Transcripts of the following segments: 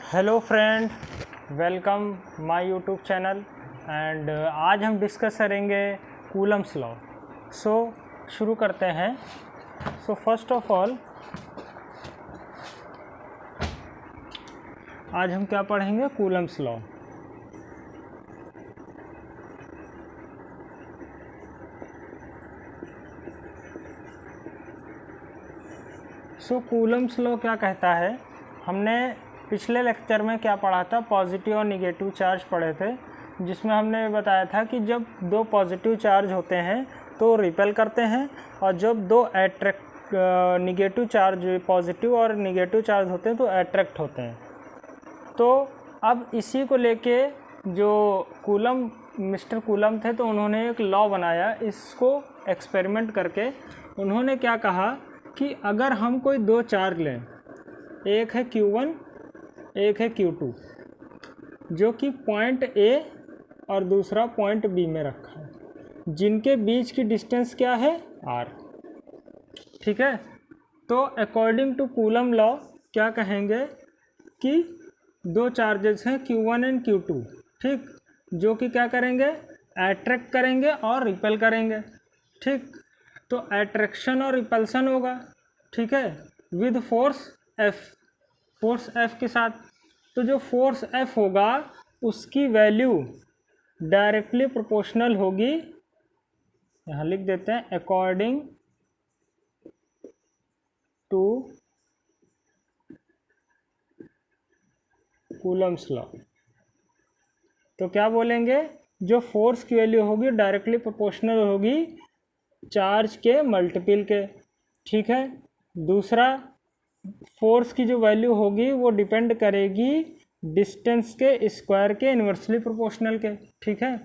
Hello friend, welcome my YouTube channel and आज हम discuss करेंगे कूलम्स लॉ। सो शुरू करते हैं। सो फर्स्ट ऑफ ऑल आज हम क्या पढ़ेंगे? Coulomb's law. So Coulomb's law क्या कहता है? हमने पिछले लेक्चर में क्या पढ़ा था? पॉजिटिव और निगेटिव चार्ज पढ़े थे, जिसमें हमने बताया था कि जब दो पॉजिटिव चार्ज होते हैं तो रिपेल करते हैं, और जब दो निगेटिव चार्ज, पॉजिटिव और निगेटिव चार्ज होते हैं तो अट्रैक्ट होते हैं। तो अब इसी को लेके जो मिस्टर कूलम थे, तो उन्होंने एक लॉ बनाया। इसको एक्सपेरिमेंट करके उन्होंने क्या कहा कि अगर हम कोई दो चार्ज लें, एक है Q1 एक है Q2, जो कि पॉइंट A और दूसरा पॉइंट B में रखा है, जिनके बीच की डिस्टेंस क्या है? R। ठीक है। तो अकॉर्डिंग टू कूलम लॉ क्या कहेंगे कि दो चार्जेस हैं Q1 एंड Q2, ठीक, जो कि क्या करेंगे? अट्रैक्ट करेंगे और रिपेल करेंगे। ठीक, तो अट्रैक्शन और रिपल्सन होगा, ठीक है, विद फोर्स F के साथ। तो जो फोर्स F होगा उसकी वैल्यू डायरेक्टली प्रोपोर्शनल होगी, यहाँ लिख देते हैं, अकॉर्डिंग टू कूलम्स लॉ। तो क्या बोलेंगे? जो फोर्स की वैल्यू होगी डायरेक्टली प्रोपोर्शनल होगी चार्ज के मल्टीपल के। ठीक है। दूसरा, फोर्स की जो वैल्यू होगी वो डिपेंड करेगी डिस्टेंस के स्क्वायर के इन्वर्सली प्रोपोर्शनल के। ठीक है।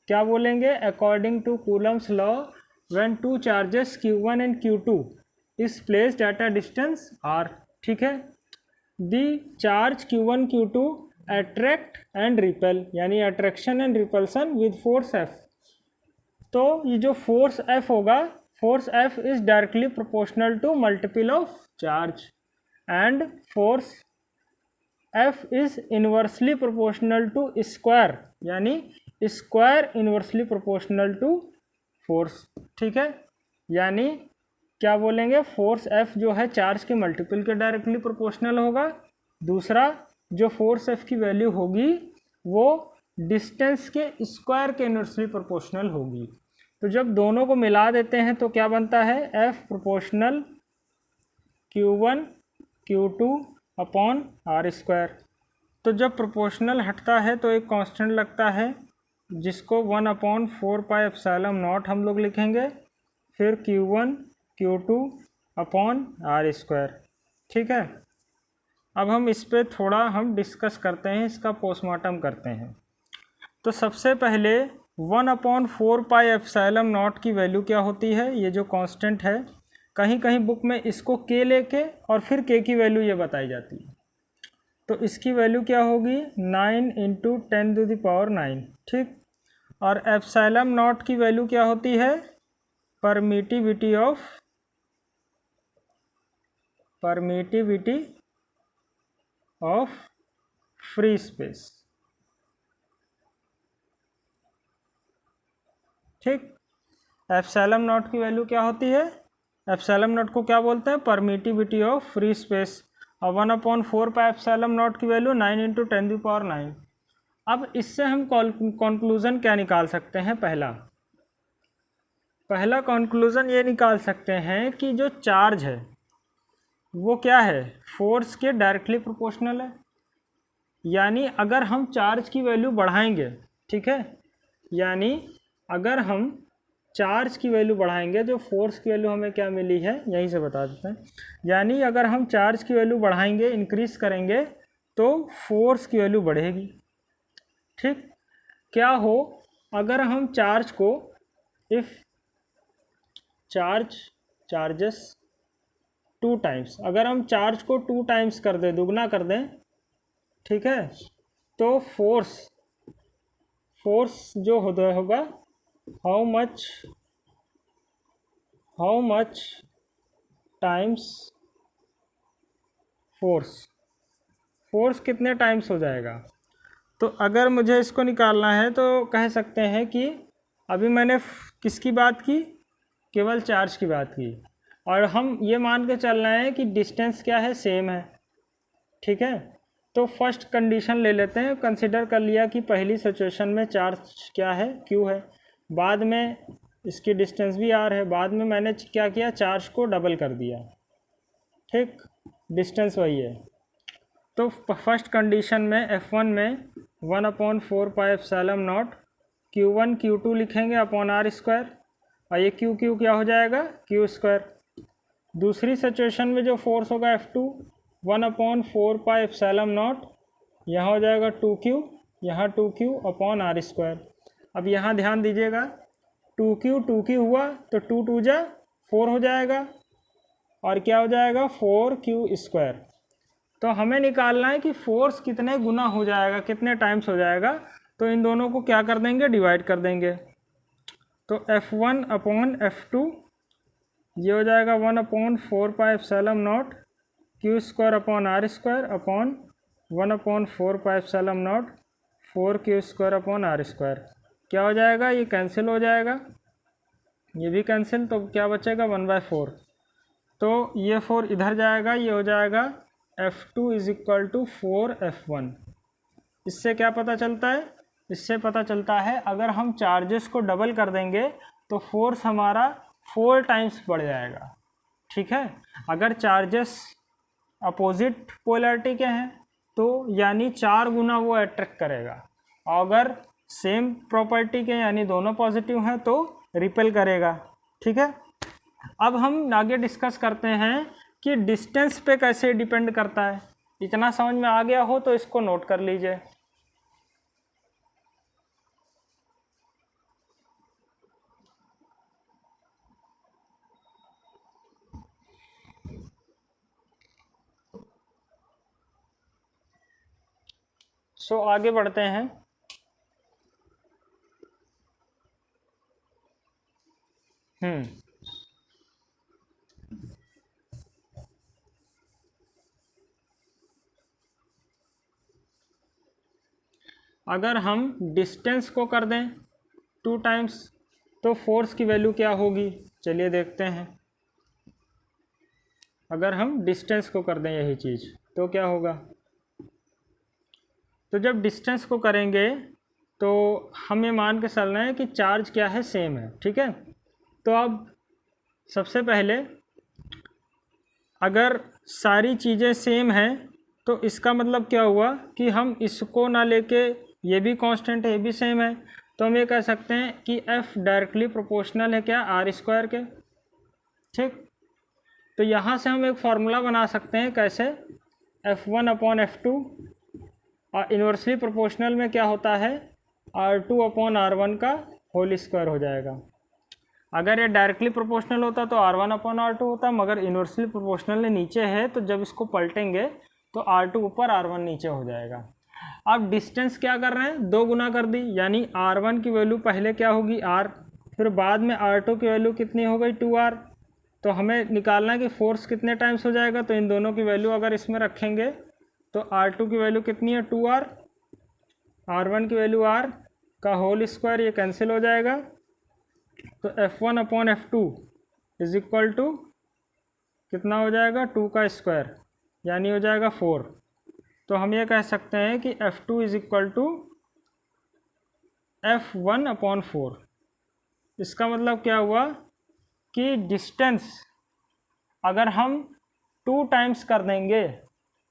क्या बोलेंगे? According to Coulomb's law, when two charges Q1 and Q2 is placed at a distance R, ठीक है, the charge Q1 Q2 attract and repel, यानी attraction and repulsion with force F। तो ये जो फोर्स F होगा, force F is directly proportional to multiple of charge, and force F is inversely proportional to square, यानी square inversely proportional to force. ठीक है। यानी क्या बोलेंगे? फोर्स F जो है चार्ज के मल्टीपल के डायरेक्टली प्रोपोर्शनल होगा। दूसरा, जो फोर्स F की वैल्यू होगी वो डिस्टेंस के स्क्वायर के इन्वर्सली प्रोपोर्शनल होगी। तो जब दोनों को मिला देते हैं तो क्या बनता है? F proportional Q1 Q2 upon R square. तो जब प्रोपोर्शनल हटता है तो एक कांस्टेंट लगता है, जिसको 1/4πε0 हम लोग लिखेंगे, फिर Q1 Q2 upon R square. ठीक है। अब हम इस पर थोड़ा हम डिस्कस करते हैं, इसका पोस्टमार्टम करते हैं। तो सबसे पहले 1/4πε0 की वैल्यू क्या होती है? ये जो कांस्टेंट है, कहीं कहीं बुक में इसको K लेके और फिर K की वैल्यू ये बताई जाती है। तो इसकी वैल्यू क्या होगी? 9 × 10⁹। ठीक। और ε0 की वैल्यू क्या होती है? Permittivity of free space. ठीक। ε0 की वैल्यू क्या होती है? ε0 को क्या बोलते हैं? Permittivity of free space. और 1/4πε0 की वैल्यू 9 × 10⁹। अब इससे हम कंक्लूजन क्या निकाल सकते हैं? पहला कंक्लूजन ये निकाल सकते हैं कि जो चार्ज है वो क्या है? फोर्स के डायरेक्टली प्रोपोर्शनल है। यानी अगर हम चार्ज की वैल्यू बढ़ाएंगे, ठीक है, यानी अगर हम चार्ज की वैल्यू बढ़ाएंगे, जो फोर्स की वैल्यू हमें क्या मिली है यहीं से बता देते हैं, यानी अगर हम चार्ज की वैल्यू बढ़ाएंगे, इंक्रीज करेंगे, तो फोर्स की वैल्यू बढ़ेगी। ठीक। क्या हो अगर हम चार्ज को, इफ चार्जेस 2 टाइम्स, अगर हम चार्ज को 2 टाइम्स कर दें, दुगना कर दें, ठीक है, तो फोर्स जो होगा, how much times force, force कितने टाइम्स हो जाएगा। तो अगर मुझे इसको निकालना है तो कह सकते हैं कि अभी मैंने किसकी बात की, केवल चार्ज की बात की, और हम ये मान के चल रहे हैं कि डिस्टेंस क्या है, सेम है। ठीक है, तो फर्स्ट कंडीशन ले लेते हैं, कंसिडर कर लिया कि पहली सिचुएशन में चार्ज क्या है, क्यू है, बाद में इसकी डिस्टेंस भी आर है, बाद में मैंने क्या किया, चार्ज को डबल कर दिया। ठीक, डिस्टेंस वही है। तो फर्स्ट कंडीशन में F1 में 1/4 pi epsilon not Q1 Q2 लिखेंगे अपॉन आर स्क्वायर, और ये Q क्या हो जाएगा, Q स्क्वायर। दूसरी सिचुएशन में जो फोर्स होगा F2 1/4 पाई एप्सिलॉन नॉट, यहाँ हो जाएगा 2Q, यहाँ 2Q अपॉन आर स्क्वायर। अब यहाँ ध्यान दीजिएगा, 2Q हुआ तो 2 2 जा 4 हो जाएगा, और क्या हो जाएगा, 4Q स्क्वायर। तो हमें निकालना है कि फोर्स कितने गुना हो जाएगा, कितने टाइम्स हो जाएगा। तो इन दोनों को क्या कर देंगे, डिवाइड कर देंगे। तो F1 अपॉन F2 ये हो जाएगा 1/4 pi epsilon not Q square upon r square upon 1/4 pi epsilon not 4Q square upon r square. क्या हो जाएगा, ये कैंसिल हो जाएगा, ये भी कैंसिल, तो क्या बचेगा 1/4। तो ये 4 इधर जाएगा, ये हो जाएगा F2 is equal to 4F1। इससे क्या पता चलता है, इससे पता चलता है अगर हम चार्जेस को डबल कर देंगे तो फोर्स हमारा 4 टाइम्स बढ़ जाएगा। ठीक है, अगर चार्जेस अपोजिट पोलैरिटी के हैं तो यानी 4 गुना वो अट्रैक्ट करेगा, अगर सेम प्रॉपर्टी के यानी दोनों पॉजिटिव हैं तो रिपेल करेगा। ठीक है, अब हम आगे डिस्कस करते हैं कि डिस्टेंस पे कैसे डिपेंड करता है। इतना समझ में आ गया हो तो इसको नोट कर लीजिए। सो आगे बढ़ते हैं। अगर हम डिस्टेंस को कर दें 2 टाइम्स तो फोर्स की वैल्यू क्या होगी, चलिए देखते हैं। अगर हम डिस्टेंस को कर दें यही चीज़ तो क्या होगा, तो जब डिस्टेंस को करेंगे तो हम ये मान के चल रहे हैं कि चार्ज क्या है, सेम है। ठीक है, तो अब सबसे पहले अगर सारी चीज़ें सेम हैं तो इसका मतलब क्या हुआ कि हम इसको ना लेके ये भी कांस्टेंट है, ये भी सेम है, तो हम ये कह सकते हैं कि F डायरेक्टली प्रोपोर्शनल है क्या, आर स्क्वायर के। ठीक, तो यहाँ से हम एक फार्मूला बना सकते हैं, कैसे, F1 अपॉन F2, और इन्वर्सली प्रोपोर्शनल में क्या होता है, R2 अपॉन R1 का होल स्क्वायर हो जाएगा। अगर ये डायरेक्टली प्रोपोर्शनल होता तो R1 अपॉन R2 होता, मगर इन्वर्सली प्रोपोर्शनल नीचे है तो जब इसको पलटेंगे तो R2 ऊपर R1 नीचे हो जाएगा। अब डिस्टेंस क्या कर रहे हैं, 2 गुना कर दी, यानी R1 की वैल्यू पहले क्या होगी, R, फिर बाद में R2 की वैल्यू कितनी हो गई, 2R। तो हमें निकालना है कि फोर्स कितने टाइम्स हो जाएगा, तो इन दोनों की वैल्यू अगर इसमें रखेंगे तो R2 की वैल्यू कितनी है, 2R, R1 की वैल्यू R का होल स्क्वायर, ये कैंसिल हो जाएगा। तो F1 upon F2 is equal to कितना हो जाएगा, 2 का स्क्वायर, यानी हो जाएगा 4। तो हम ये कह सकते हैं कि F2 is equal to F1 upon 4। इसका मतलब क्या हुआ कि डिस्टेंस अगर हम 2 टाइम्स कर देंगे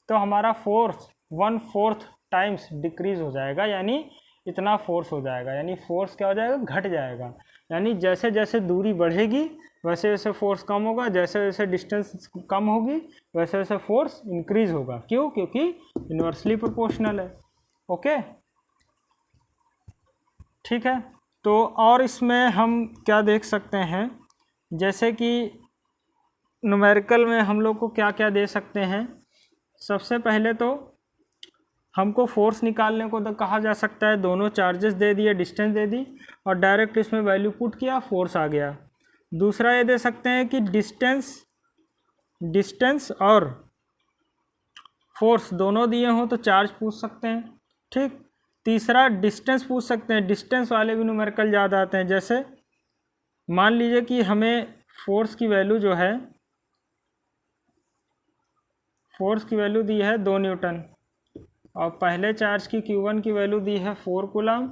तो हमारा फोर्स 1/4 टाइम्स डिक्रीज हो जाएगा, यानी इतना फोर्स हो जाएगा, यानी फोर्स क्या हो जाएगा, घट जाएगा। यानी जैसे जैसे दूरी बढ़ेगी वैसे वैसे फोर्स कम होगा, जैसे जैसे डिस्टेंस कम होगी वैसे वैसे फोर्स इंक्रीज होगा। क्यों, क्योंकि इन्वर्सली प्रोपोर्शनल है। ओके, ठीक है, तो और इसमें हम क्या देख सकते हैं, जैसे कि न्यूमेरिकल में हम लोग को क्या क्या दे सकते हैं। सबसे पहले तो हमको फोर्स निकालने को तो कहा जा सकता है, दोनों चार्जेस दे दिए, डिस्टेंस दे दी, और डायरेक्ट इसमें वैल्यू पुट किया, फोर्स आ गया। दूसरा ये दे सकते हैं कि डिस्टेंस और फोर्स दोनों दिए हों तो चार्ज पूछ सकते हैं, ठीक। तीसरा डिस्टेंस पूछ सकते हैं, डिस्टेंस वाले भी न्यूमेरिकल ज़्यादा आते हैं। जैसे मान लीजिए कि हमें फोर्स की वैल्यू जो है, फोर्स की वैल्यू दी है 2 न्यूटन, और पहले चार्ज की Q1 की वैल्यू दी है 4 कूलम,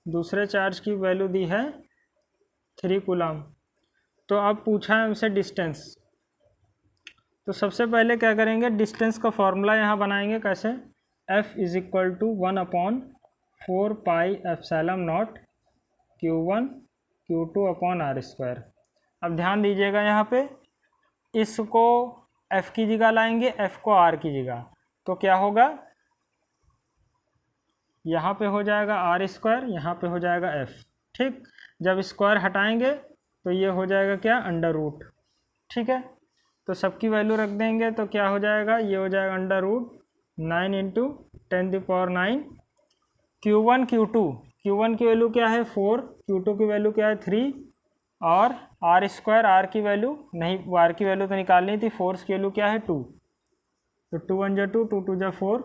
दूसरे चार्ज की वैल्यू दी है 3 कूलम। तो अब पूछा है हमसे डिस्टेंस, तो सबसे पहले क्या करेंगे, डिस्टेंस का फॉर्मूला यहाँ बनाएंगे। कैसे, F is equal to 1/4 pi epsilon not Q1 Q2 upon r square. अब ध्यान दीजिएगा यहाँ पे, इसको F की जगह लाएंगे, F को R की जगह, तो क्या होगा, यहाँ पे हो जाएगा आर स्क्वायर, यहाँ पे हो जाएगा F, ठीक। जब स्क्वायर हटाएंगे तो ये हो जाएगा क्या, अंडर रूट, ठीक है। तो सबकी वैल्यू रख देंगे तो क्या हो जाएगा, ये हो जाएगा under root 9 into 10⁹। Q1 Q2 की वैल्यू क्या है 4, Q2 की वैल्यू क्या है 3, और आर स्क्वायर, आर की वैल्यू नहीं, आर की वैल्यू तो निकालनी थी, फोर्स की वैल्यू क्या है 2, तो 2 1 जा 2, 2 2 जा 4।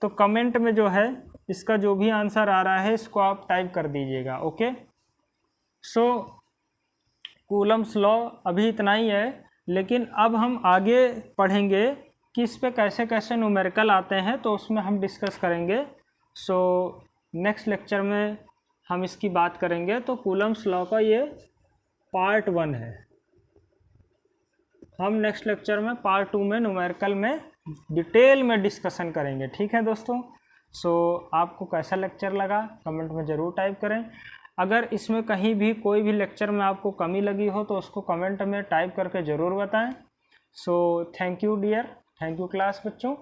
तो कमेंट में जो है इसका जो भी आंसर आ रहा है इसको आप टाइप कर दीजिएगा, ओके। सो कूलम्स लॉ अभी इतना ही है, लेकिन अब हम आगे पढ़ेंगे कि इस पे कैसे कैसे न्यूमेरिकल आते हैं, तो उसमें हम डिस्कस करेंगे। सो नेक्स्ट लेक्चर में हम इसकी बात करेंगे। तो कूलम्स लॉ का ये पार्ट 1 है। हम नेक्स्ट लेक्चर में पार्ट 2 में न्यूमेरिकल में डिटेल में डिस्कशन करेंगे, ठीक है दोस्तों। सो आपको कैसा लेक्चर लगा कमेंट में ज़रूर टाइप करें। अगर इसमें कहीं भी कोई भी लेक्चर में आपको कमी लगी हो तो उसको कमेंट में टाइप करके ज़रूर बताएं। So thank you dear, thank you class बच्चों।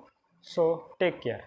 So take care.